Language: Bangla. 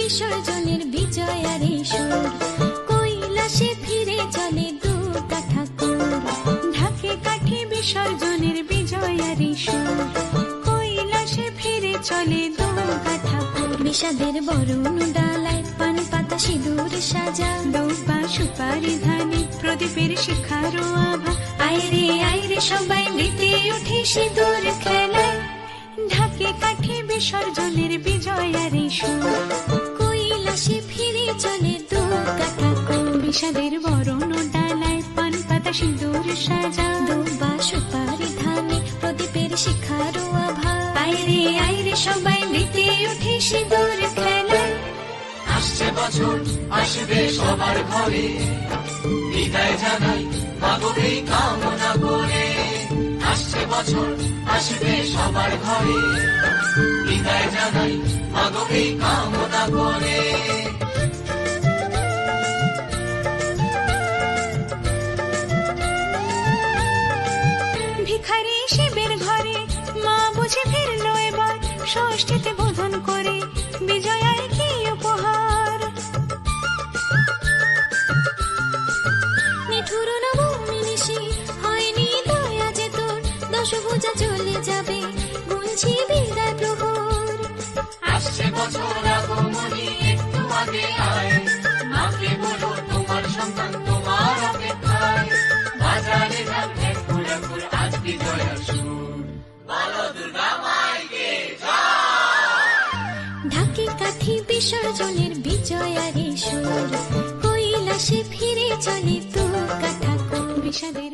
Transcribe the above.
বিসর্জনের বিজয়ারে সুর, কৈলাসে ফিরে চলে দুর্গা ঠাকুর। ঢাকে কাঠে বিসর্জনের বিজয়ারে সুর, কৈলাসে ফিরে চলে দুর্গা ঠাকুর। বিষাদের বরণ ডালায় পান পাতা সিঁদুর সাজা, দৌপা সুপারি ধানে প্রদীপের শিখারো আভা। আইরে সবাই মেতে উঠে সিঁদুর খেলায়, ঢাকে কাঠে বিসর্জনের বিজয়ারে সুর, কৈলাসে ফিরে চলে দুর্গা ঠাকুর। বিষাদের বরণ ডালায় পান পাতা সিঁদুর সাজা, দৌপা সুপারি ধানে প্রদীপের শিখারো আভা। আইরে সবাই মেতে উঠে সিঁদুর খেলায়। আসছে বছর আসবে সবার ঘরে, বিদায় জানাই মাগো এই কামনা করে। আসছে বছর আসবে সবার ঘরে, বিদায় জানাই মাগো এই কামনা করে। ভিখারি শিবের ঘরে মা বুঝে ফিরলো এবার, ষষ্ঠীতে বোধন করে বিজয়ায় কি উপহার। নিঠুর নবমী নিশি হয়নি দয়া যে তোর, দশভুজা চলে যাবে গুনছি বিদায় প্রহর। আসছে বছর আগমনী একটু আগে আয়, মাকে বলো তোমার সন্তান তোমার অপেক্ষায়। বাজারে ধান একুর আজ বিজয়ার সুর, বলো দুর্গা মাইকে জয়। ঢাকে কাঠি বিসর্জনের বিজয়ারে সুর, কৈলাসে ফিরে চলে দুর্গা ঠাকুর। বিষাদের